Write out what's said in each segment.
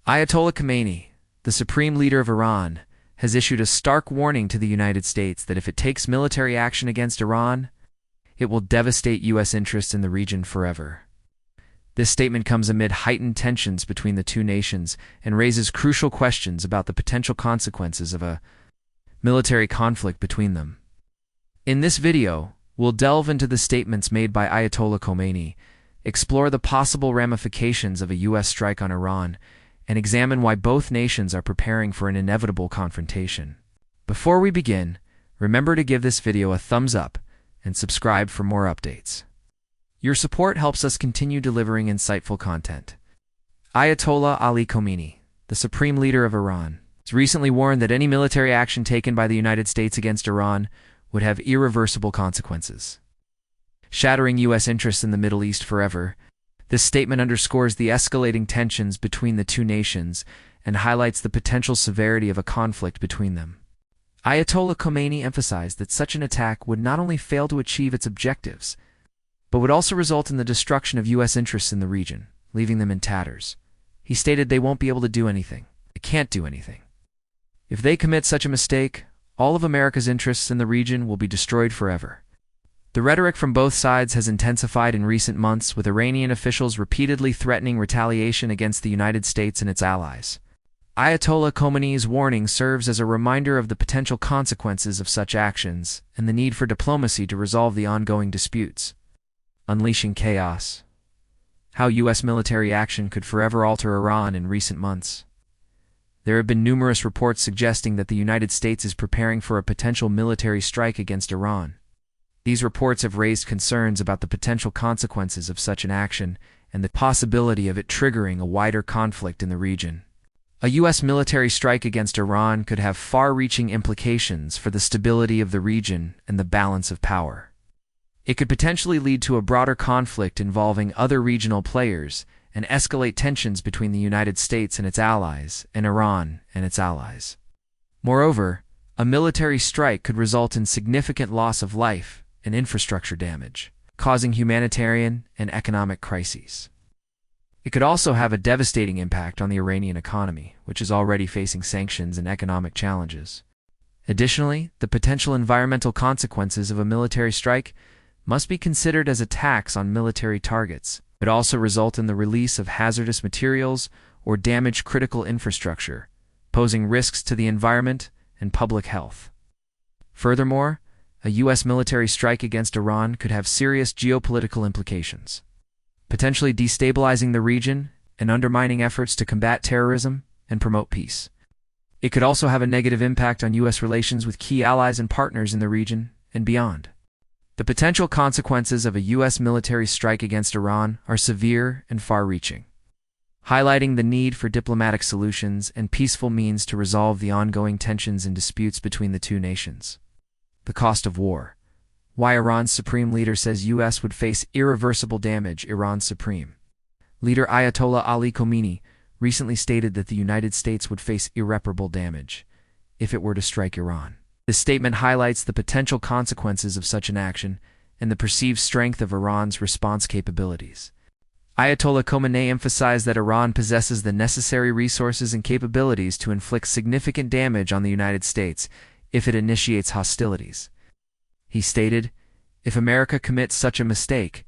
Ayatollah Khamenei, the supreme leader of Iran, has issued a stark warning to the United States that if it takes military action against Iran, it will devastate U.S. interests in the region forever. This statement comes amid heightened tensions between the two nations and raises crucial questions about the potential consequences of a military conflict between them. In this video, we'll delve into the statements made by Ayatollah Khamenei, explore the possible ramifications of a U.S. strike on Iran, and examine why both nations are preparing for an inevitable confrontation. Before we begin, remember to give this video a thumbs up and subscribe for more updates. Your support helps us continue delivering insightful content. Ayatollah Ali Khamenei, the supreme leader of Iran, has recently warned that any military action taken by the United States against Iran would have irreversible consequences, shattering U.S. interests in the Middle East forever. This statement underscores the escalating tensions between the two nations and highlights the potential severity of a conflict between them. Ayatollah Khamenei emphasized that such an attack would not only fail to achieve its objectives, but would also result in the destruction of U.S. interests in the region, leaving them in tatters. He stated they won't be able to do anything. They can't do anything. If they commit such a mistake, all of America's interests in the region will be destroyed forever. The rhetoric from both sides has intensified in recent months, with Iranian officials repeatedly threatening retaliation against the United States and its allies. Ayatollah Khamenei's warning serves as a reminder of the potential consequences of such actions and the need for diplomacy to resolve the ongoing disputes. Unleashing chaos. How U.S. military action could forever alter Iran in recent months. There have been numerous reports suggesting that the United States is preparing for a potential military strike against Iran. These reports have raised concerns about the potential consequences of such an action and the possibility of it triggering a wider conflict in the region. A U.S. military strike against Iran could have far-reaching implications for the stability of the region and the balance of power. It could potentially lead to a broader conflict involving other regional players and escalate tensions between the United States and its allies and Iran and its allies. Moreover, a military strike could result in significant loss of life and infrastructure damage, causing humanitarian and economic crises. It could also have a devastating impact on the Iranian economy, which is already facing sanctions and economic challenges. Additionally, the potential environmental consequences of a military strike must be considered as attacks on military targets. It could also result in the release of hazardous materials or damage critical infrastructure, posing risks to the environment and public health. Furthermore, a U.S. military strike against Iran could have serious geopolitical implications, potentially destabilizing the region and undermining efforts to combat terrorism and promote peace. It could also have a negative impact on U.S. relations with key allies and partners in the region and beyond. The potential consequences of a U.S. military strike against Iran are severe and far-reaching, highlighting the need for diplomatic solutions and peaceful means to resolve the ongoing tensions and disputes between the two nations. The cost of war. Why Iran's supreme leader says U.S. would face irreversible damage. Iran's supreme leader Ayatollah Ali Khamenei recently stated that the United States would face irreparable damage if it were to strike Iran. This statement highlights the potential consequences of such an action and the perceived strength of Iran's response capabilities. Ayatollah Khamenei emphasized that Iran possesses the necessary resources and capabilities to inflict significant damage on the United States if it initiates hostilities. He stated, "If America commits such a mistake,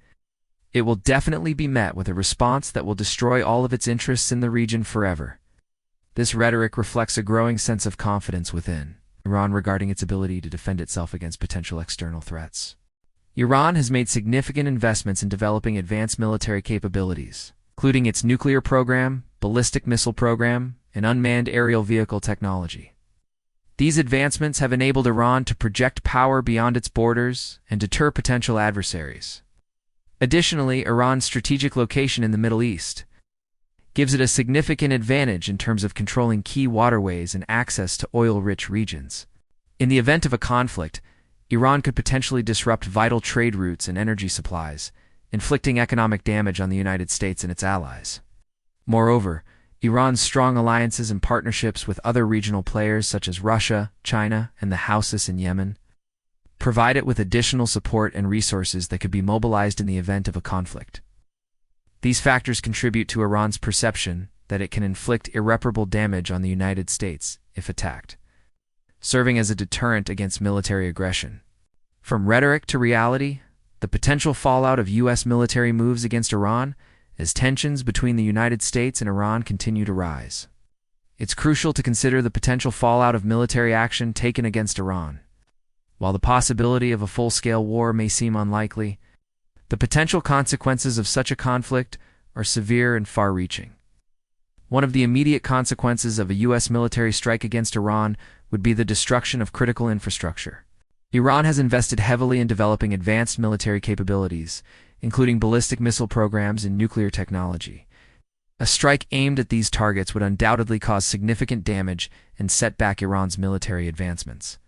it will definitely be met with a response that will destroy all of its interests in the region forever." This rhetoric reflects a growing sense of confidence within Iran regarding its ability to defend itself against potential external threats. Iran has made significant investments in developing advanced military capabilities, including its nuclear program, ballistic missile program, and unmanned aerial vehicle technology. These advancements have enabled Iran to project power beyond its borders and deter potential adversaries. Additionally, Iran's strategic location in the Middle East gives it a significant advantage in terms of controlling key waterways and access to oil-rich regions. In the event of a conflict, Iran could potentially disrupt vital trade routes and energy supplies, inflicting economic damage on the United States and its allies. Moreover, Iran's strong alliances and partnerships with other regional players such as Russia, China, and the Houthis in Yemen provide it with additional support and resources that could be mobilized in the event of a conflict. These factors contribute to Iran's perception that it can inflict irreparable damage on the United States if attacked, serving as a deterrent against military aggression. From rhetoric to reality, the potential fallout of U.S. military moves against Iran as tensions between the United States and Iran continue to rise. It's crucial to consider the potential fallout of military action taken against Iran. While the possibility of a full-scale war may seem unlikely, the potential consequences of such a conflict are severe and far-reaching. One of the immediate consequences of a U.S. military strike against Iran would be the destruction of critical infrastructure. Iran has invested heavily in developing advanced military capabilities, including ballistic missile programs and nuclear technology. A strike aimed at these targets would undoubtedly cause significant damage and set back Iran's military advancements.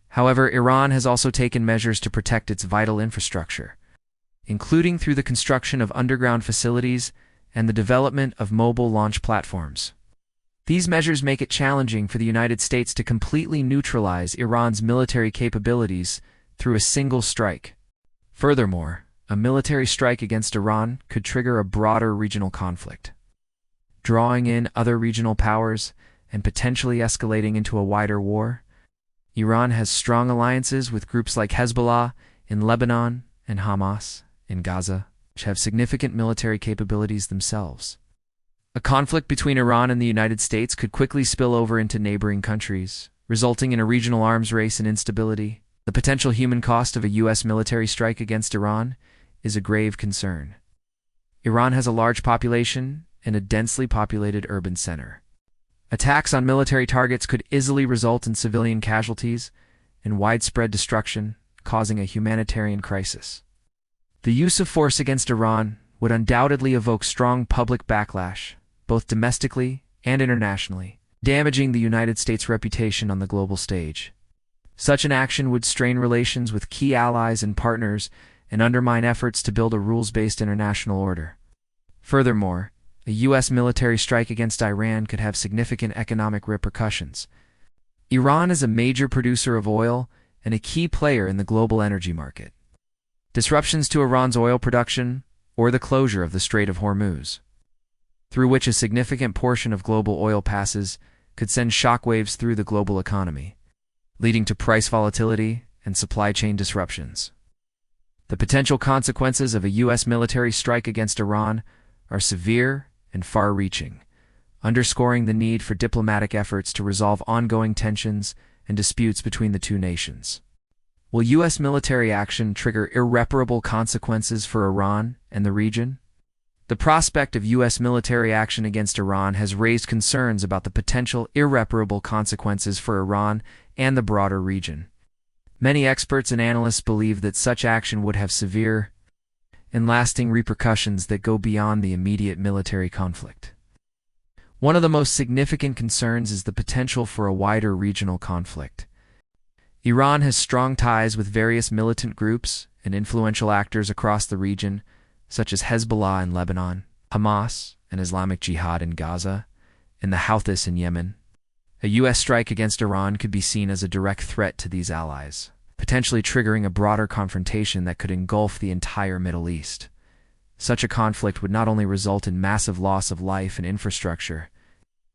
However, Iran has also taken measures to protect its vital infrastructure, including through the construction of underground facilities and the development of mobile launch platforms. These measures make it challenging for the United States to completely neutralize Iran's military capabilities through a single strike. Furthermore, a military strike against Iran could trigger a broader regional conflict, drawing in other regional powers and potentially escalating into a wider war. Iran has strong alliances with groups like Hezbollah in Lebanon and Hamas in Gaza, which have significant military capabilities themselves. A conflict between Iran and the United States could quickly spill over into neighboring countries, resulting in a regional arms race and instability. The potential human cost of a U.S. military strike against Iran is a grave concern. Iran has a large population and a densely populated urban center. Attacks on military targets could easily result in civilian casualties and widespread destruction, causing a humanitarian crisis. The use of force against Iran would undoubtedly evoke strong public backlash, both domestically and internationally, damaging the United States' reputation on the global stage. Such an action would strain relations with key allies and partners and undermine efforts to build a rules-based international order. Furthermore, a U.S. military strike against Iran could have significant economic repercussions. Iran is a major producer of oil and a key player in the global energy market. Disruptions to Iran's oil production, or the closure of the Strait of Hormuz, through which a significant portion of global oil passes, could send shockwaves through the global economy, leading to price volatility and supply chain disruptions. The potential consequences of a U.S. military strike against Iran are severe and far-reaching, underscoring the need for diplomatic efforts to resolve ongoing tensions and disputes between the two nations. Will U.S. military action trigger irreparable consequences for Iran and the region? The prospect of U.S. military action against Iran has raised concerns about the potential irreparable consequences for Iran and the broader region. Many experts and analysts believe that such action would have severe and lasting repercussions that go beyond the immediate military conflict. One of the most significant concerns is the potential for a wider regional conflict. Iran has strong ties with various militant groups and influential actors across the region, such as Hezbollah in Lebanon, Hamas and Islamic Jihad in Gaza, and the Houthis in Yemen. A U.S. strike against Iran could be seen as a direct threat to these allies, potentially triggering a broader confrontation that could engulf the entire Middle East. Such a conflict would not only result in massive loss of life and infrastructure,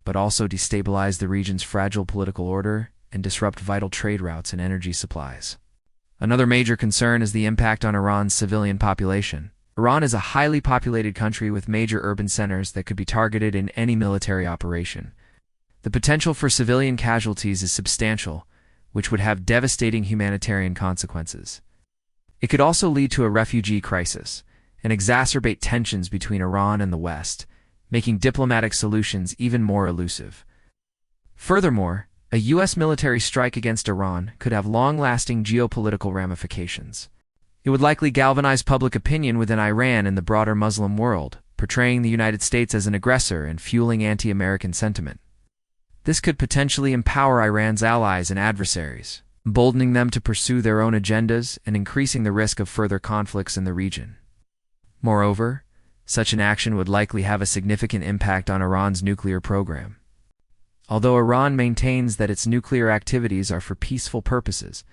but also destabilize the region's fragile political order and disrupt vital trade routes and energy supplies. Another major concern is the impact on Iran's civilian population. Iran is a highly populated country with major urban centers that could be targeted in any military operation. The potential for civilian casualties is substantial, which would have devastating humanitarian consequences. It could also lead to a refugee crisis and exacerbate tensions between Iran and the West, making diplomatic solutions even more elusive. Furthermore, a U.S. military strike against Iran could have long-lasting geopolitical ramifications. It would likely galvanize public opinion within Iran and the broader Muslim world, portraying the United States as an aggressor and fueling anti-American sentiment. This could potentially empower Iran's allies and adversaries, emboldening them to pursue their own agendas and increasing the risk of further conflicts in the region. Moreover, such an action would likely have a significant impact on Iran's nuclear program. Although Iran maintains that its nuclear activities are for peaceful purposes,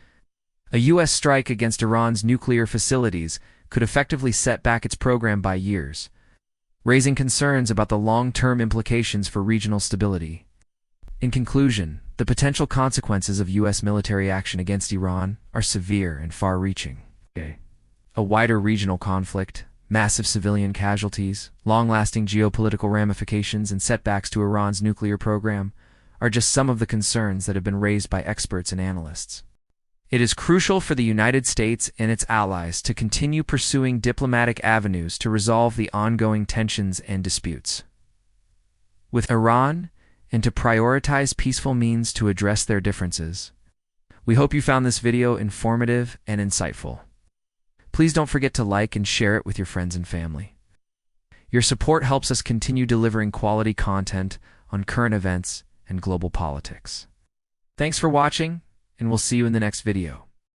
a U.S. strike against Iran's nuclear facilities could effectively set back its program by years, raising concerns about the long-term implications for regional stability. In conclusion, the potential consequences of U.S. military action against Iran are severe and far-reaching. A wider regional conflict, massive civilian casualties, long-lasting geopolitical ramifications, and setbacks to Iran's nuclear program are just some of the concerns that have been raised by experts and analysts. It is crucial for the United States and its allies to continue pursuing diplomatic avenues to resolve the ongoing tensions and disputes with Iran and to prioritize peaceful means to address their differences. We hope you found this video informative and insightful. Please don't forget to like and share it with your friends and family. Your support helps us continue delivering quality content on current events and global politics. Thanks for watching, and we'll see you in the next video.